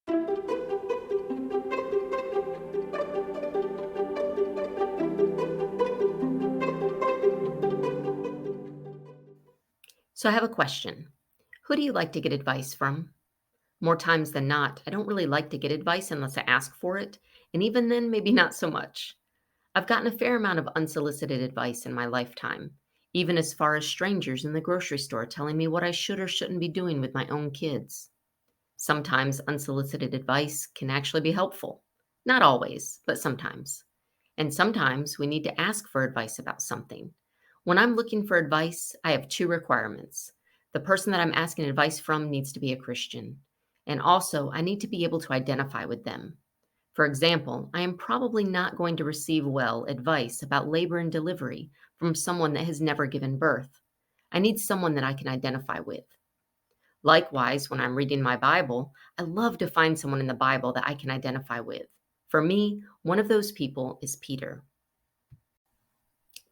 So I have a question. Who do you like to get advice from? More times than not, I don't really like to get advice unless I ask for it, and even then, maybe not so much. I've gotten a fair amount of unsolicited advice in my lifetime, even as far as strangers in the grocery store telling me what I should or shouldn't be doing with my own kids. Sometimes unsolicited advice can actually be helpful. Not always, but sometimes. And sometimes we need to ask for advice about something. When I'm looking for advice, I have two requirements. The person that I'm asking advice from needs to be a Christian. And also, I need to be able to identify with them. For example, I am probably not going to receive well advice about labor and delivery from someone that has never given birth. I need someone that I can identify with. Likewise, when I'm reading my Bible, I love to find someone in the Bible that I can identify with. For me, one of those people is Peter.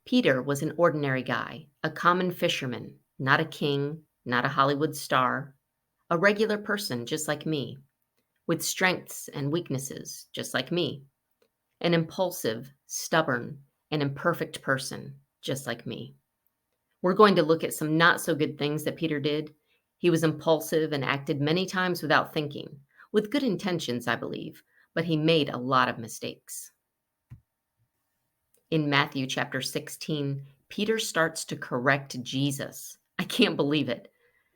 Peter was an ordinary guy, a common fisherman, not a king, not a Hollywood star, a regular person just like me, with strengths and weaknesses just like me, an impulsive, stubborn, and imperfect person just like me. We're going to look at some not so good things that Peter did. He was impulsive and acted many times without thinking, with good intentions, I believe, but he made a lot of mistakes. In Matthew chapter 16, Peter starts to correct Jesus. I can't believe it.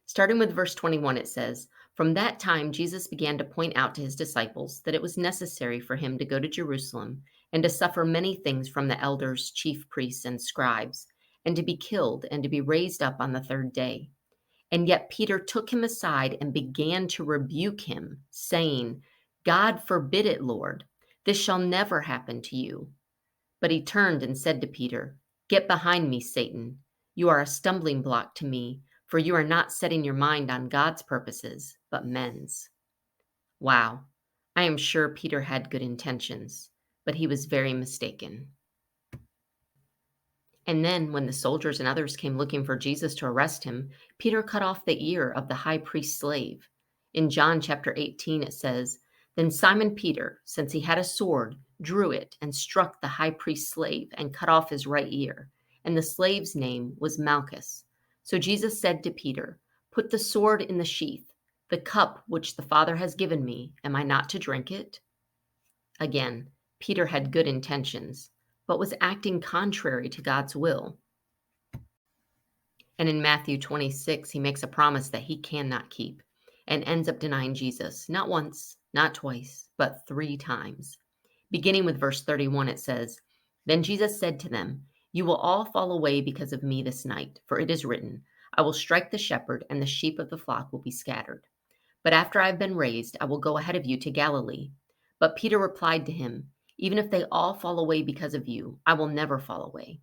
Starting with verse 21, it says, "From that time, Jesus began to point out to his disciples that it was necessary for him to go to Jerusalem and to suffer many things from the elders, chief priests, and scribes, and to be killed and to be raised up on the third day. And yet Peter took him aside and began to rebuke him, saying, 'God forbid it, Lord. This shall never happen to you.' But he turned and said to Peter, 'Get behind me, Satan. You are a stumbling block to me, for you are not setting your mind on God's purposes, but men's.'" Wow. I am sure Peter had good intentions, but he was very mistaken. And then, when the soldiers and others came looking for Jesus to arrest him, Peter cut off the ear of the high priest's slave. In John chapter 18, it says, "Then Simon Peter, since he had a sword, drew it and struck the high priest's slave and cut off his right ear. And the slave's name was Malchus. So Jesus said to Peter, 'Put the sword in the sheath. The cup which the Father has given me, am I not to drink it?'" Again, Peter had good intentions, but was acting contrary to God's will. And in Matthew 26, he makes a promise that he cannot keep and ends up denying Jesus, not once, not twice, but 3 times. Beginning with verse 31, it says, "Then Jesus said to them, 'You will all fall away because of me this night, for it is written, I will strike the shepherd, and the sheep of the flock will be scattered. But after I have been raised, I will go ahead of you to Galilee.' But Peter replied to him, 'Even if they all fall away because of you, I will never fall away.'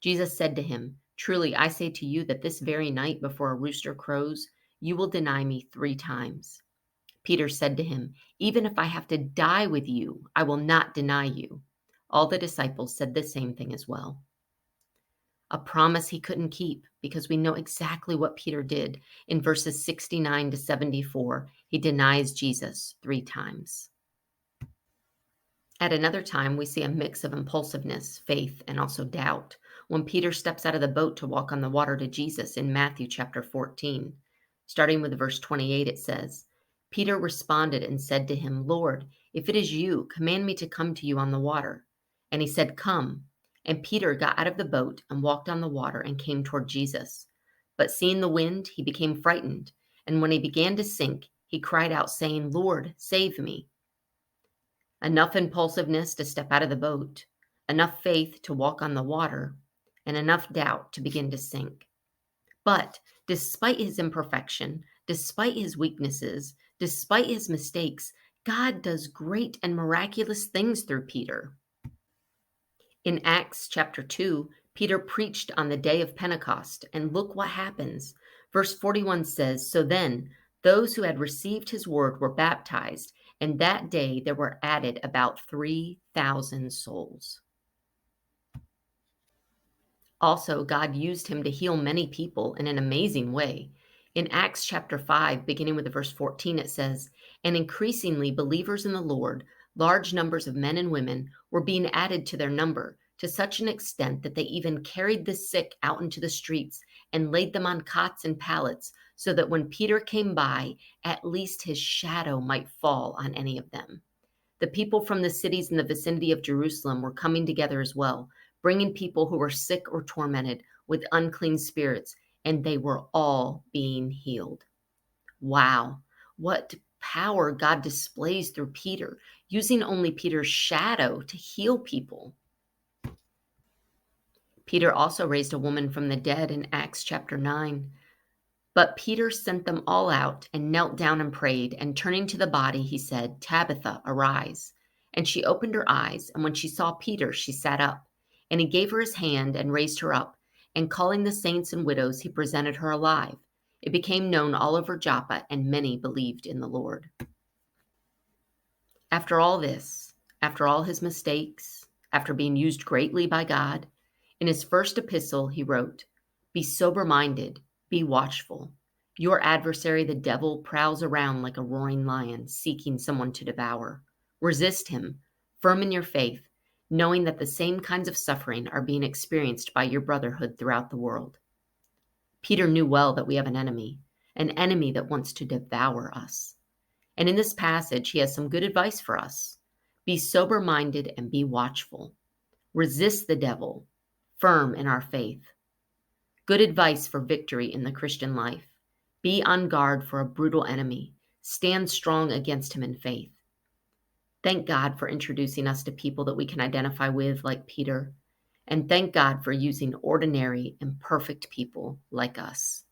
Jesus said to him, 'Truly I say to you that this very night before a rooster crows, you will deny me 3 times.' Peter said to him, 'Even if I have to die with you, I will not deny you.' All the disciples said the same thing as well. A promise he couldn't keep, because we know exactly what Peter did. In verses 69 to 74, he denies Jesus 3 times. At another time, we see a mix of impulsiveness, faith, and also doubt when Peter steps out of the boat to walk on the water to Jesus in Matthew chapter 14. Starting with verse 28, it says, "Peter responded and said to him, 'Lord, if it is you, command me to come to you on the water.' And he said, 'Come.' And Peter got out of the boat and walked on the water and came toward Jesus. But seeing the wind, he became frightened. And when he began to sink, he cried out, saying, 'Lord, save me.'" Enough impulsiveness to step out of the boat, enough faith to walk on the water, and enough doubt to begin to sink. But despite his imperfection, despite his weaknesses, despite his mistakes, God does great and miraculous things through Peter. In Acts chapter 2, Peter preached on the day of Pentecost, and look what happens. Verse 41 says, "So then, those who had received his word were baptized, and that day there were added about 3,000 souls." Also, God used him to heal many people in an amazing way. In Acts chapter 5, beginning with verse 14, it says, "And increasingly believers in the Lord, large numbers of men and women, were being added to their number, to such an extent that they even carried the sick out into the streets and laid them on cots and pallets, so that when Peter came by, at least his shadow might fall on any of them." The people from the cities in the vicinity of Jerusalem were coming together as well, bringing people who were sick or tormented with unclean spirits, and they were all being healed. Wow, what power God displays through Peter, using only Peter's shadow to heal people. Peter also raised a woman from the dead in Acts chapter 9. But Peter sent them all out and knelt down and prayed, and turning to the body, he said, "Tabitha, arise." And she opened her eyes, and when she saw Peter, she sat up. And he gave her his hand and raised her up, and calling the saints and widows, he presented her alive. It became known all over Joppa, and many believed in the Lord. After all this, after all his mistakes, after being used greatly by God, in his first epistle he wrote, "Be sober-minded, be watchful. Your adversary, the devil, prowls around like a roaring lion, seeking someone to devour. Resist him, firm in your faith, knowing that the same kinds of suffering are being experienced by your brotherhood throughout the world." Peter knew well that we have an enemy that wants to devour us. And in this passage, he has some good advice for us. Be sober-minded and be watchful. Resist the devil, firm in our faith. Good advice for victory in the Christian life. Be on guard for a brutal enemy. Stand strong against him in faith. Thank God for introducing us to people that we can identify with, like Peter. And thank God for using ordinary, imperfect people like us.